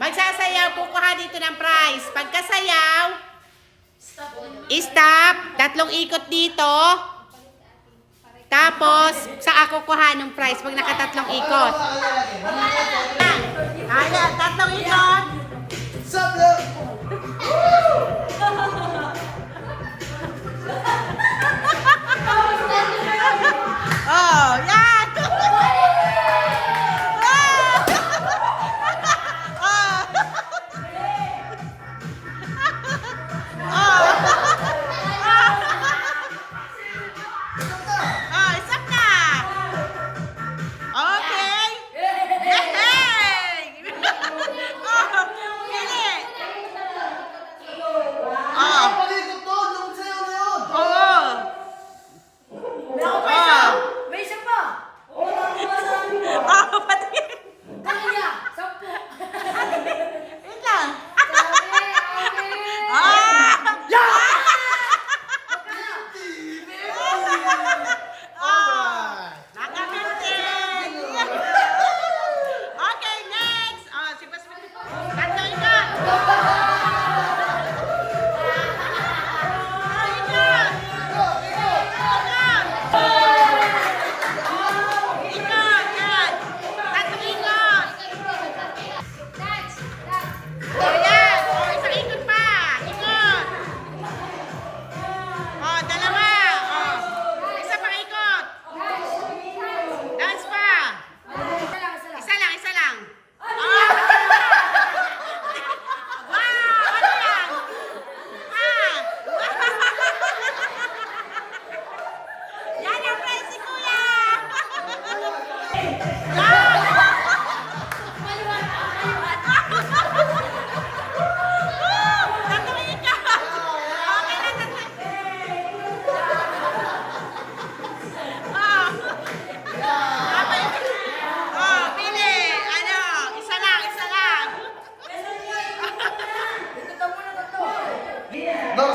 Magsasayaw, kukuha dito ng prize. Pagkasayaw, stop, 3 ikot dito. Tapos, sa ako kuha ng prize pag naka-3 ikot. Ayan, 3 ikot. Oh, yan.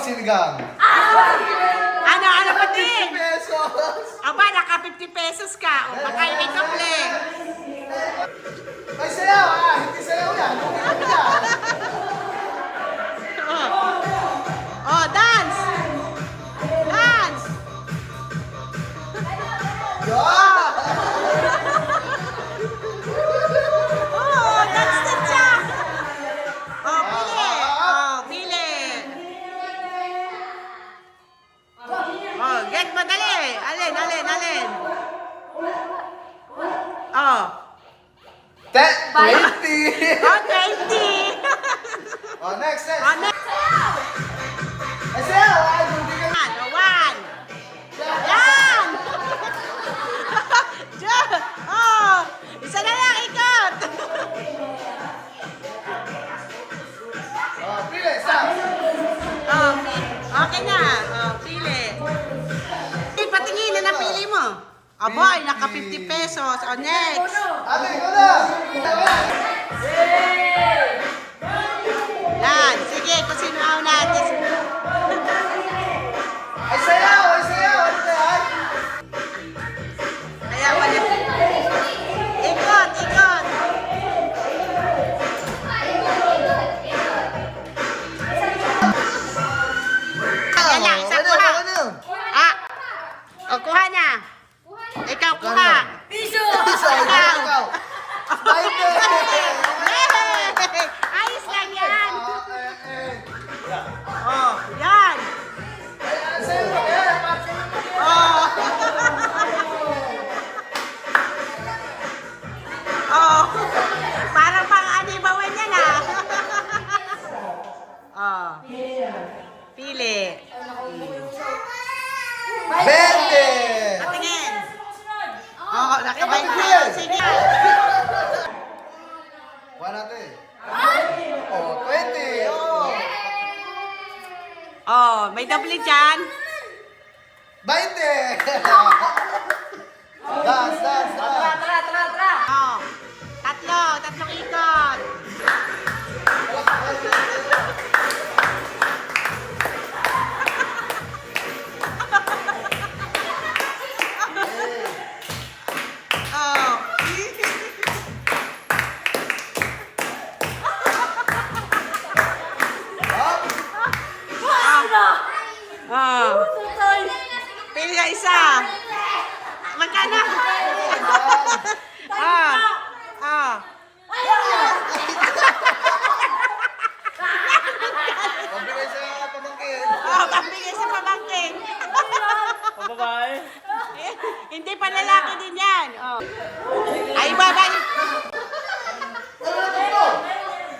Sinigang. Ano pati? 50 pesos. Aba, naka 50 pesos ka. O, makainin ka ple. Ay, sayaw ah. Hindi sayaw yan. Hindi yan. Oh, dance. Dance. Yeah. Oh, dance na siya. Oh, pili. Oh, pili. Oh, get mo, dali. Alin. Oh. 20. Oh, 20. Oh, next. Oh, next. Ay, sayaw ah. Hindi ka. One. Yan. Oh, isa na lang, ikot. Oh, pili. Stop. Oh, okay na. Oh, pili. Patingin na napili mo. Aboy, naka 50 pesos. Oh, next. Ate, ikaw na. Yan. Sige, kung sino ang natin. Ay, sayaw. Ano na yan? Kaya pala. Ikot. Ayan lang, isa kuha. Ah. O, kuha na. Ikaw, kuha. Piso. Ikaw. Ay, Yay! Ayos lang yan. Oh, yan. sayaw na yan. Oh. Oh. Parang pang-animawan yan ah. Oh. Pili. 20. Patingin. Oh, nakabay na. Patingin. Sige. Kuha natin. Oh, 20. Oh. Oh, may doble dyan. 20. Dance. Oh. Tatlong ikot. Oh. na. Ah. Ah. Pabigay sa pamangkin. Oh, pambigay sa pamangkin. Babae. Hindi pa lalaki din yan. Oh. Ay, babalik.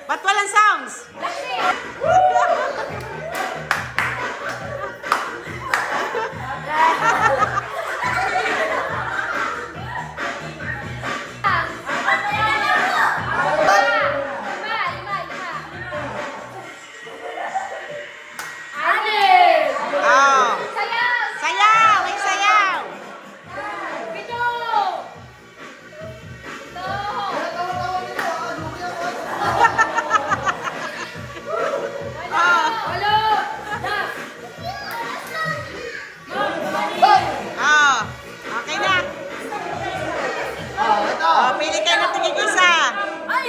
Ba't walang sounds? Oh. Sayaw! May sayaw! Oh. Okay na. Ito. Oh, pili kayo ng tigil isa. Ay,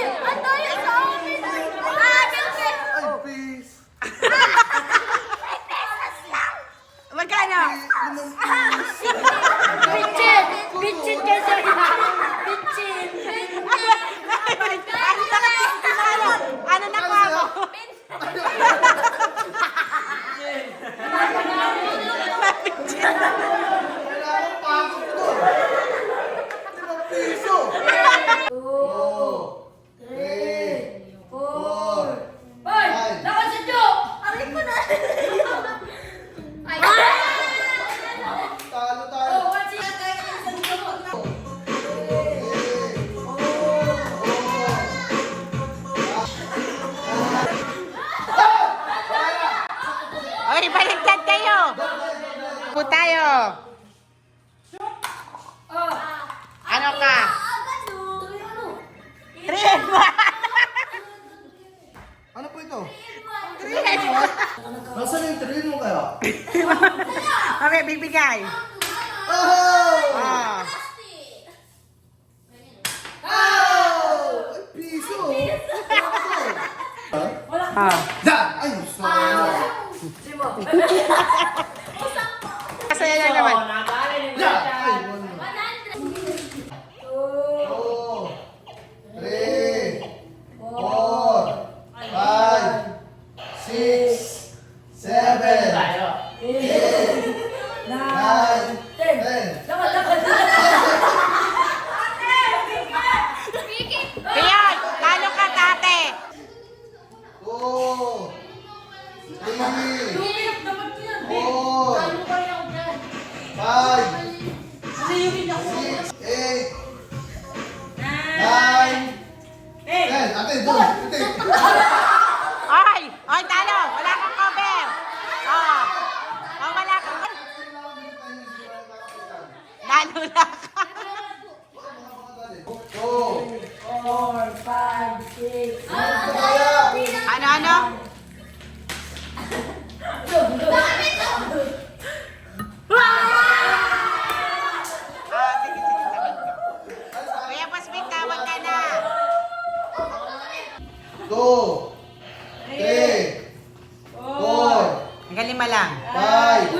peace. Magkano? Ano nakuha mo? Kailangan pagod ko. 5 piso. 2, 3, 4, 5. Talo tayo. Oy, baligtad kayo. Po tayo. Ano ka? 3 and 1. Ano po ito? 3 and Nasaan yung train mo kaya? 1. Okay, bibigay. Oh! Ah. Oh! Ay, piso! Ah. Da! Ay, sorry. Masaya lang naman. Da! Ay, 2, 3, 4, 5, 6, 7, 8, 9, 10. Kaya, talo ka tate. 2, 3, 4, 5, 6, 8, 9, 10. Ate, doon. Ate. Ay! Ay, talo! Wala kang cover! Oh. Oh, wala kang... Lalo na ka. 2, Ano? Ah, sige, tawag ka. Kuya Pasbik, tawag ka na. 2, 3, 4, Hanggang 5 lang. 5,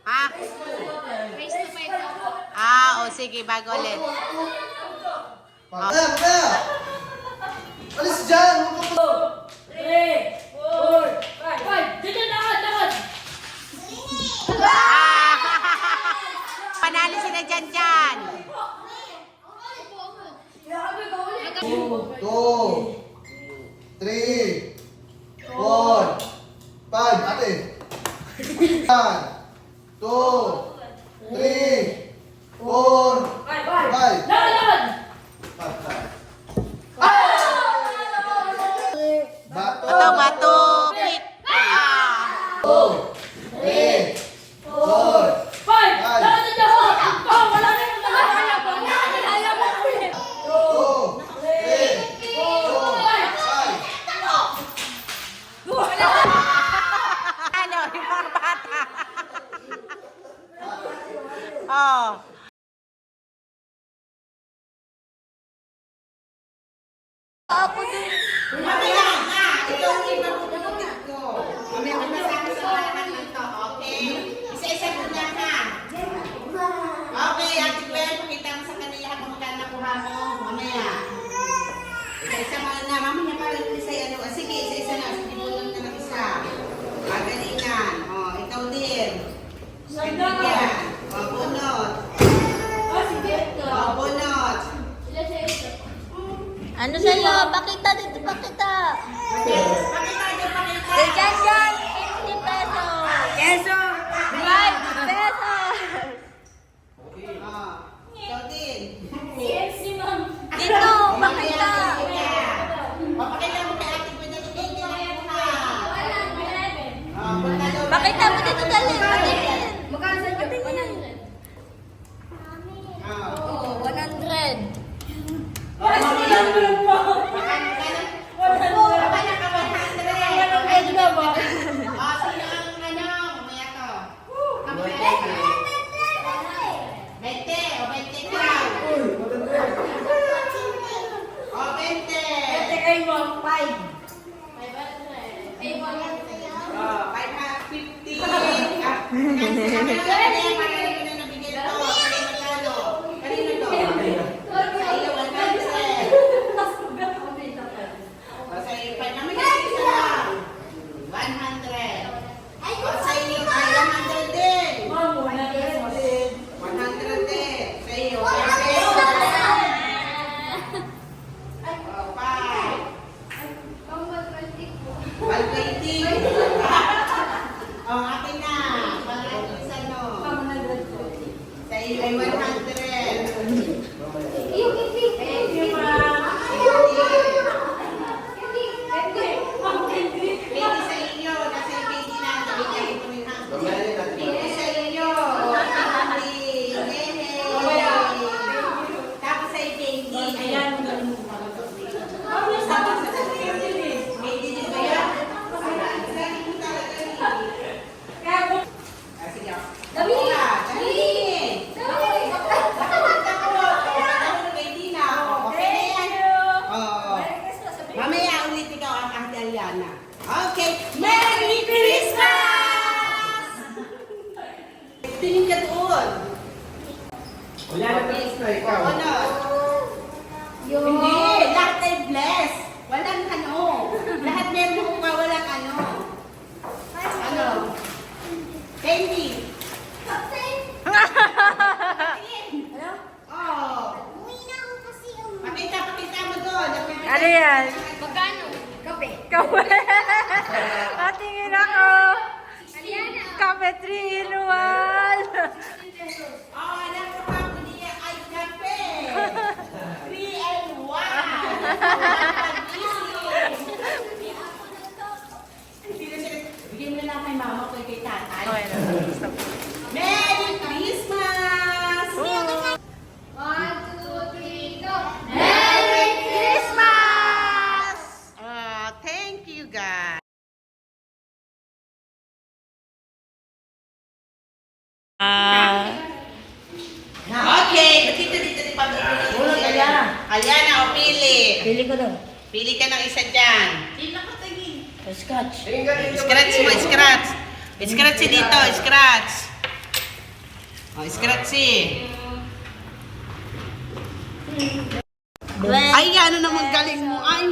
Ha? Ah, o sige, bago ulit. Mamaya, mamaya! Alis dyan! Huwag ka pa... Ah! Panalo si na dyan dyan. 2, 3, 4, 5. Ate! 1, 2, 3, 4, 5. Bato! Bato, bato. Pick. Ah! 2, 3, 4, 5. Ano, yung mga bata. Oh. Mamaya na. Ito ang iba ko. mamaya pa rin isa ano. Sige, isa-isa na. Sige, bunot ka ng isa. Magalingan. Ikaw din. Yan. Bunot. Bunot. Ano sa'yo? Pakita dito, pakita. Pakita niyo, pakita. Diyan, 50 pesos. Keso. 5 pesos. Ikaw din. Dito, pakita. Papakita mo kay ate ko na tigil na muna. Pakita mo dito, dali. Patingin. Oh, 100. Mamaya ulit ikaw ang Ate Aliana. Okay, Merry Christmas! Tingin ka doon. Wala na tapos na ikaw. Ano? Hindi, lahat ay bless. Walang ano. Lahat meron kung walang ano. Ano? Candy. Oh. Pakita mo doon. Ano yan? Magkano? Kape. Kape. Patingin ako. Kape 3 in 1. Oh, alam ko pa po niya ay kape. 3 and 1. Bigyan mo lang kay mama ko kay tatay. Okay na. Stop. Merry Christmas! 1, 2, 3, go! Merry Christmas! Thank you guys. Okay, dito ni pag-uwi. Aliana, o pili. Pili ko daw. Pili ka ng isa dyan. Scotch. Scratch mo, scratch. Scratch dito, scratch. Oh, scratch Ay, ano naman galing mo, ay.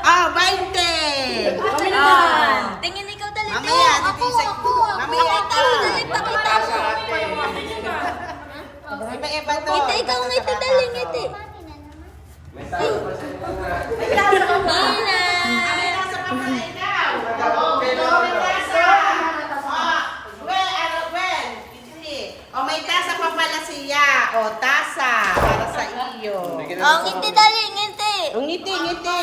Ah, 20. Tingin ikaw dali. Mamaya, dito isa. Mamaya Pakita mo dali, pakita mo. Iba-iba to. Ngiti, ikaw ngiti dali, ngiti. Nina. May tasa pa pala ikaw. May tasa. O, may tasa pa pala siya. O, tasa para sa iyo. Oh, ngiti dali, ngiti. O, ngiti, ngiti.